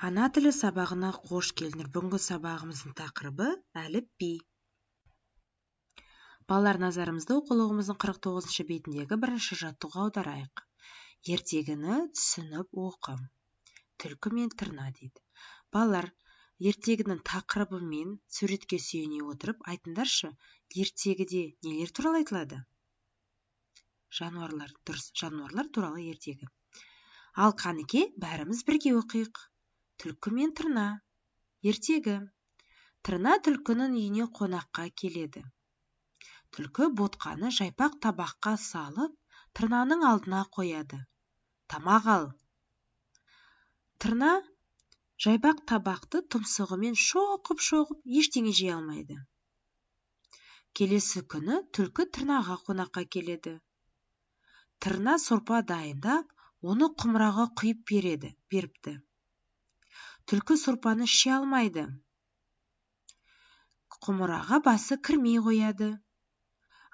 Ана тілі сабағына қош келдіңдер. Бүгінгі сабағымыздың тақырыбы әліпби. Балалар, назарымызды оқулығымыздың 49-шы бетіндегі бірінші жаттығуға аударайық. Ертегіні түсініп оқы. Түлкі мен тырна дейді. Балалар, ертегінің тақырыбы мен суретке сүйене отырып айтыңдаршы, ертегіде нелер туралы айтылады? Жануарлар, дұрыс, жануарлар туралы ертегі. Ал қанеке, бәріміз бірге оқиық. Түлкі мен тырна. Ертегі. Тырна түлкінің үйіне қонаққа келеді. Түлкі ботқаны жайпақ табаққа салып, тырнаның алдына қояды. Тамақ ал. Тырна жайпақ табақты тұмсығымен шоқып-шоқып ештеңе жей алмайды. Келесі күні түлкі тырнаға қонаққа келеді. Тырна сорпа дайындап, оны құмыраға құйып беріпті. Түлкі сорпаны іше алмайды. Құмыраға басы кірмей қояды.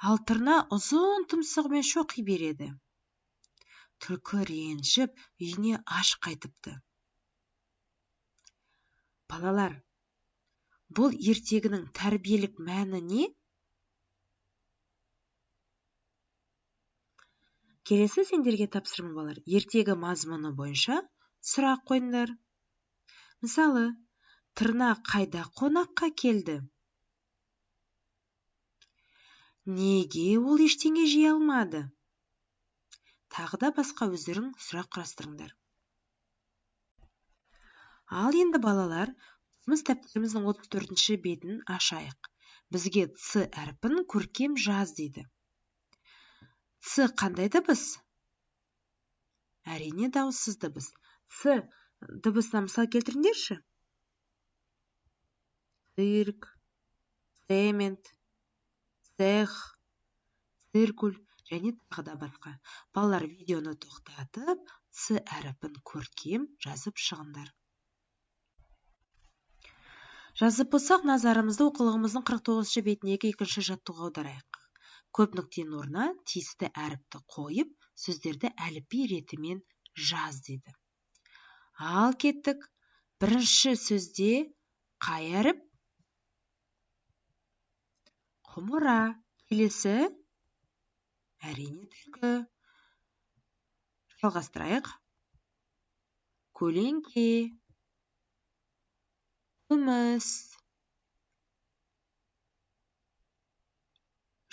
Ал тырна ұзын тұмсығымен шоқи береді. Түлкі ренжіп, үйіне аш қайтыпты. Балалар, бұл ертегінің тәрбиелік мәні не? Келесі сендерге тапсырма, балалар. Ертегі мазмұны бойынша сұрақ қойыңдар. Мысалы, тырна қайда қонаққа келді? Неге ол ештеңе жей алмады? Тағы да басқа өздерің сұрақ құрастырыңдар. Ал енді балалар, жұмыс дәптеріміздің 34-ші бетін ашайық. Бізге Ц әрпін көркем жаз дейді. Ц қандай дыбыс? Әрине дауыссыз дыбыс. Ц дыбысына мысал келтіріңдерші. Цирк, цемент, цех, циркуль және тағы да басқа. Балалар, видеоны тоқтатып, Ц әріпін көркем жазып шығыңдар. Жазып болсақ, назарымызды оқулығымыздың 49-шы бетіндегі екінші жаттығуға аударайық. Көп нүктенің орнына тиісті әріпті қойып, сөздерді әліпби ретімен жаз дейді. Ал кеттік. Бірінші сөзде қай әріп? Құмыра. Келесі? Әрине түлкі. Жалғастырайық. Көлеңке. Күміс.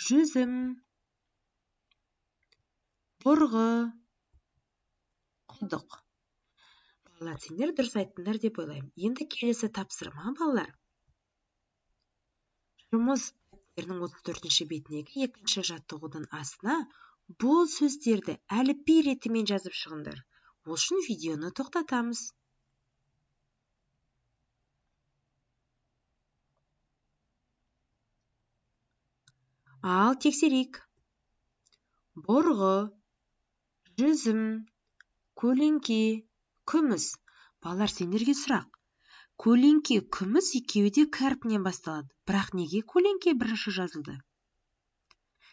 Жүзім. Бұрғы. Құдық. Балалар, сендер дұрыс айттыңдар деп ойлаймын. Енді келесі тапсырма, балалар. Жұмыс дәптерінің 34-ші бетіндегі екінші жаттығудың астына бұл сөздерді әліпби ретімен жазып шығыңдар. Ол үшін видеоны тоқтатамыз. Ал тексерейік. Бұрғы, жүзім, көлеңке, күміс. Балалар, сендерге сұрақ. Көлеңке, күміс екеуі де К әрпінен басталады. Бірақ неге көлеңке бірінші жазылды?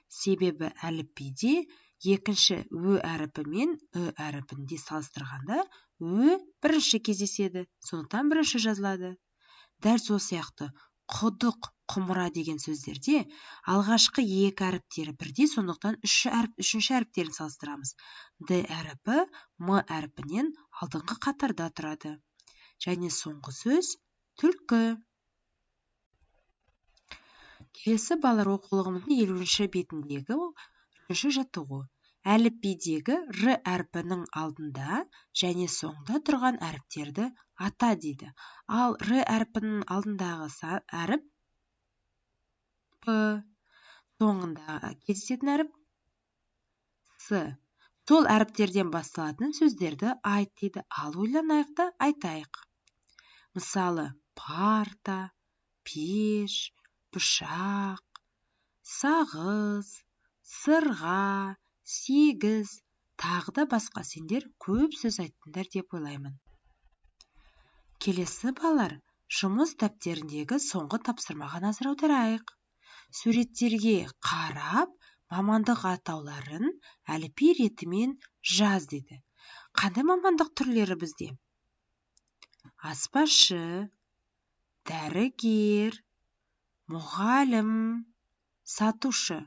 Себебі әліпбиде екінші Ö әріпі мен Ү әріпінде салыстырғанда Ö бірінші кездеседі, сондықтан бірінші жазылады. Дәл сол сияқты құдық, құмыра деген сөздерде алғашқы екі әріптері бірдей, сондықтан үшінші әріптерін салыстырамыз. Д әріпі М әріпінен алдыңғы қатарда тұрады. Және соңғы сөз түлкі. Келесі балалар, оқулығымыздың 50-ші бетіндегі үшінші жаттығу. Әліпбидегі Р әрпінің алдында және соңында тұрған әріптерді ата дейді. Ал Р әрпінің алдындағы әріп П, соңында кездесетін әріп С. Сол әріптерден басталатын сөздерді айт дейді. Ал ойланайық та айтайық. Мысалы, парта, пеш, пышақ, сағыз, сырға, сегіз, тағы да басқа. Сендер көп сөз айттыңдар деп ойлаймын. Келесі балалар, жұмыс дәптеріндегі соңғы тапсырмаға назар аударайық. Суреттерге қарап, мамандық атауларын әліпби ретімен жаз дейді. Қандай мамандық түрлері бізде? аспазшы, дәрігер, мұғалім, сатушы.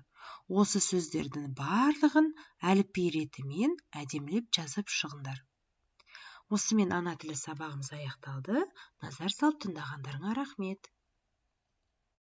Осы сөздердің барлығын әліпби ретімен әдемілеп жазып шығыңдар. Осымен ана тілі сабағымыз аяқталды. Назар салып тыңдағандарыңа рахмет.